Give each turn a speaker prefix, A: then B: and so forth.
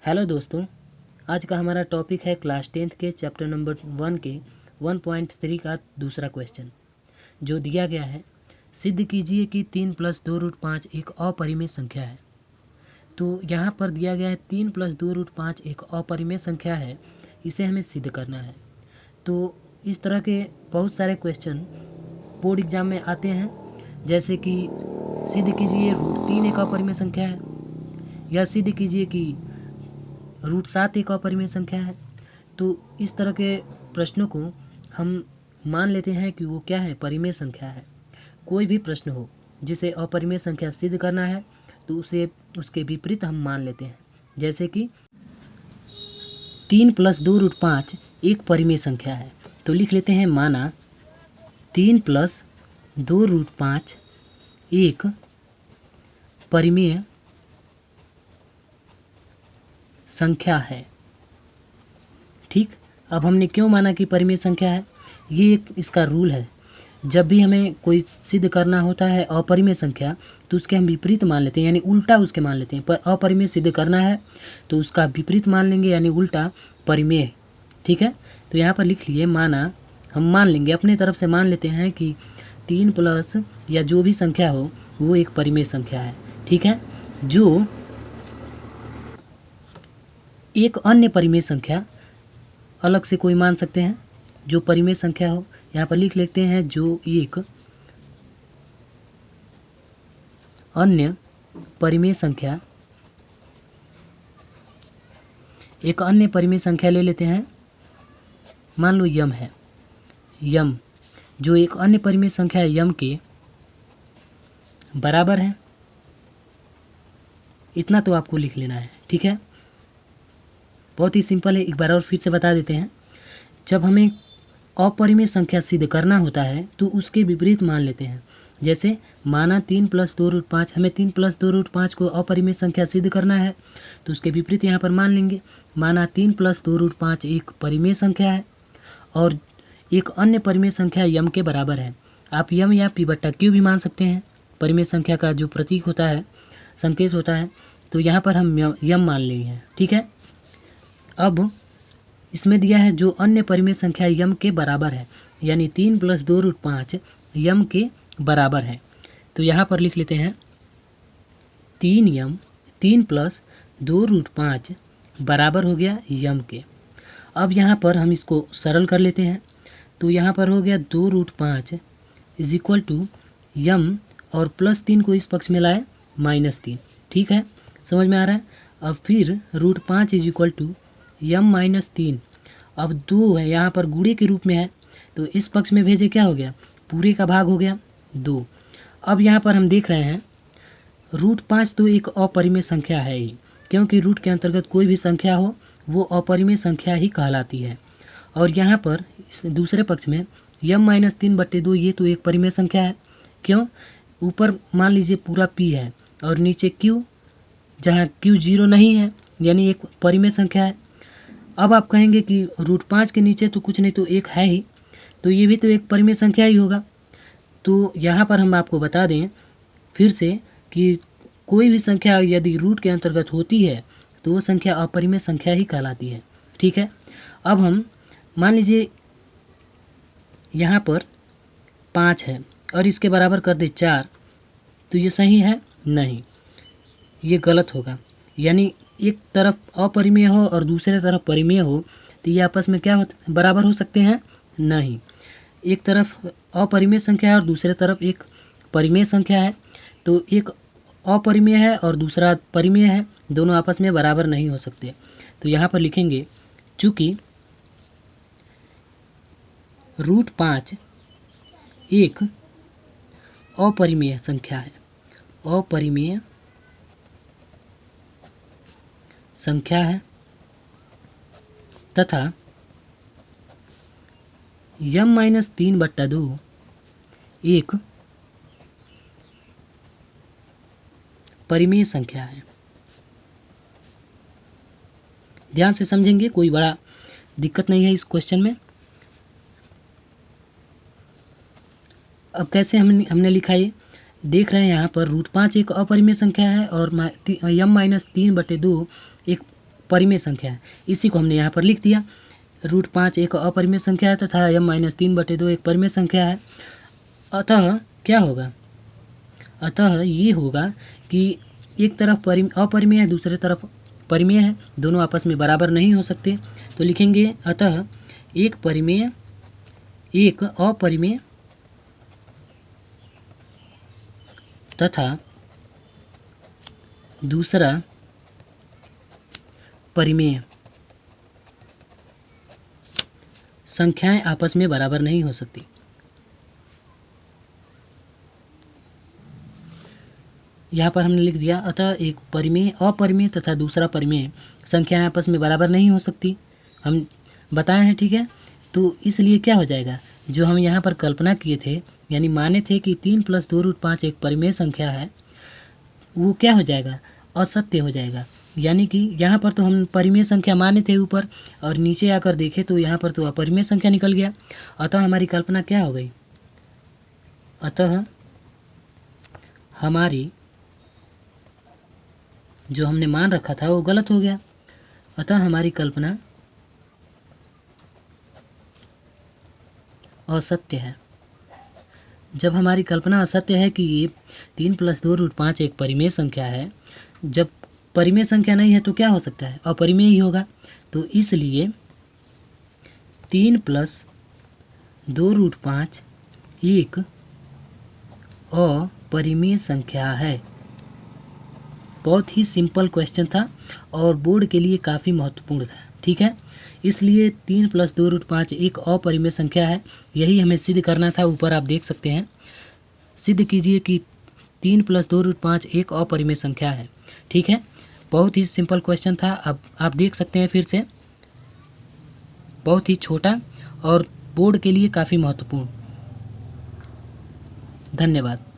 A: Hello दोस्तों, आज का हमारा टॉपिक है क्लास 10th के चैप्टर नंबर 1 के 1.3 का दूसरा क्वेश्चन, जो दिया गया है। सिद्ध कीजिए कि 3 + 2√5 एक अपरिमेय संख्या है। तो यहाँ पर दिया गया है 3 + 2√5 एक अपरिमेय संख्या है, इसे हमें सिद्ध करना है। तो इस तरह के बहुत सारे क्वेश्चन बोर्ड एग्जाम में आते हैं, जैसे कि सिद्ध कीजिए √3 एक अपरिमेय संख्या है, या सिद्ध कीजिए कि √7 एक अपरिमेय संख्या है। तो इस तरह के प्रश्नों को हम मान लेते हैं कि वो क्या है, परिमेय संख्या है। कोई भी प्रश्न हो जिसे अपरिमेय संख्या सिद्ध करना है तो उसे उसके विपरीत हम मान लेते हैं। जैसे कि 3 + 2√5 एक परिमेय संख्या है, तो लिख लेते हैं माना 3 + 2√5 एक परिमेय संख्या है। ठीक, अब हमने क्यों माना कि परिमेय संख्या है? ये एक इसका रूल है। जब भी हमें कोई सिद्ध करना होता है अपरिमेय संख्या, तो उसके हम विपरीत मान लेते हैं, यानी उल्टा उसके मान लेते हैं। पर अपरिमेय सिद्ध करना है तो उसका विपरीत मान लेंगे, यानी उल्टा परिमेय। ठीक है, तो यहाँ पर लिख लिए माना, हम मान लेंगे, अपने तरफ से मान लेते हैं कि 3 प्लस या जो भी संख्या हो वो एक परिमेय संख्या है। ठीक है, जो एक अन्य परिमेय संख्या अलग से कोई मान सकते हैं, जो परिमेय संख्या हो। यहाँ पर लिख लेते हैं जो एक अन्य परिमेय संख्या, एक अन्य परिमेय संख्या ले लेते हैं, मान लो यम है। यम जो एक अन्य परिमेय संख्या है यम के बराबर है। इतना तो आपको लिख लेना है। ठीक है, बहुत ही सिंपल है। एक बार और फिर से बता देते हैं। जब हमें अपरिमेय संख्या सिद्ध करना होता है तो उसके विपरीत मान लेते हैं। जैसे माना 3 + 2√5, हमें 3 + 2√5 को अपरिमेय संख्या सिद्ध करना है, तो उसके विपरीत यहाँ पर मान लेंगे। माना 3 + 2√5 एक परिमेय संख्या है और एक अन्य परिमेय संख्या यम के बराबर है। आप यम या p/q भी मान सकते हैं, परिमेय संख्या का जो प्रतीक होता है, संकेत होता है। तो यहाँ पर हम यम मान लिए हैं। ठीक है, अब इसमें दिया है जो अन्य परिमेय संख्या यम के बराबर है, यानी 3 + 2√5 यम के बराबर है। तो यहाँ पर लिख लेते हैं 3 + 2√5 बराबर हो गया यम के। अब यहाँ पर हम इसको सरल कर लेते हैं। तो यहाँ पर हो गया 2√5 = यम, और +3 को इस पक्ष में लाए -3। ठीक है, समझ में आ रहा है। अब फिर √5 = यम -3। अब 2 है, यहाँ पर गुणे के रूप में है, तो इस पक्ष में भेजे, क्या हो गया, पूरे का भाग हो गया 2। अब यहाँ पर हम देख रहे हैं √5 तो एक अपरिमेय संख्या है ही, क्योंकि रूट के अंतर्गत कोई भी संख्या हो वो अपरिमेय संख्या ही कहलाती है। और यहाँ पर इस दूसरे पक्ष में यम -3/2 ये तो एक परिमेय संख्या है। क्यों? ऊपर मान लीजिए पूरा p है और नीचे q, जहाँ q 0 नहीं है, यानी एक परिमेय संख्या है। अब आप कहेंगे कि √5 के नीचे तो कुछ नहीं, तो एक है ही, तो ये भी तो एक परिमेय संख्या ही होगा। तो यहाँ पर हम आपको बता दें फिर से कि कोई भी संख्या यदि रूट के अंतर्गत होती है तो वो संख्या अपरिमेय संख्या ही कहलाती है। ठीक है, अब हम मान लीजिए यहाँ पर 5 है और इसके बराबर कर दे 4, तो ये सही है? नहीं, ये गलत होगा। यानी एक तरफ अपरिमेय हो और दूसरे तरफ परिमेय हो, तो ये आपस में क्या बराबर हो सकते हैं? नहीं। एक तरफ अपरिमेय संख्या है और दूसरे तरफ एक परिमेय संख्या है, तो एक अपरिमेय है और दूसरा परिमेय है, दोनों आपस में बराबर नहीं हो सकते। तो यहाँ पर लिखेंगे चूँकि √5 एक अपरिमेय संख्या है, अपरिमेय संख्या है, तथा यम -3/2 एक परिमेय संख्या है। ध्यान से समझेंगे, कोई बड़ा दिक्कत नहीं है इस क्वेश्चन में। अब कैसे हमने लिखा, ये देख रहे हैं यहाँ पर √5 एक अपरिमेय संख्या है और यम -3/2 एक परिमेय संख्या है। इसी को हमने यहाँ पर लिख दिया। √5 एक अपरिमेय संख्या है तथा m-3/2 एक परिमेय संख्या है। अतः क्या होगा? अतः ये होगा कि एक तरफ अपरिमेय है, दूसरे तरफ परिमेय है, दोनों आपस में बराबर नहीं हो सकते। तो लिखेंगे अतः एक अपरिमेय तथा दूसरा परिमेय संख्याएं आपस में बराबर नहीं हो सकती। यहाँ पर हमने लिख दिया अतः एक अपरिमेय तथा दूसरा परिमेय संख्याएं आपस में बराबर नहीं हो सकती, हम बताए हैं, ठीक है। तो इसलिए क्या हो जाएगा, जो हम यहाँ पर कल्पना किए थे यानी माने थे कि 3 + 2√5 एक परिमेय संख्या है, वो क्या हो जाएगा? असत्य हो जाएगा। यानी कि यहाँ पर तो हम परिमेय संख्या माने थे ऊपर, और नीचे आकर देखें तो यहाँ पर तो अपरिमेय संख्या निकल गया। अतः हमारी कल्पना क्या हो गई? अतः हमारी जो हमने मान रखा था वो गलत हो गया। अतः हमारी कल्पना असत्य है। जब हमारी कल्पना असत्य है कि ये 3 + 2√5 एक परिमेय संख्या है, जब परिमेय संख्या नहीं है तो क्या हो सकता है? अपरिमेय ही होगा। तो इसलिए 3 + 2√5 एक अपरिमेय संख्या है। बहुत ही सिंपल क्वेश्चन था और बोर्ड के लिए काफ़ी महत्वपूर्ण था, ठीक है। इसलिए 3 + 2√5 एक अपरिमेय संख्या है, यही हमें सिद्ध करना था। ऊपर आप देख सकते हैं, सिद्ध कीजिए कि 3 + 2√5 एक अपरिमेय संख्या है, ठीक है। बहुत ही सिंपल क्वेश्चन था। अब आप देख सकते हैं फिर से, बहुत ही छोटा और बोर्ड के लिए काफ़ी महत्वपूर्ण। धन्यवाद।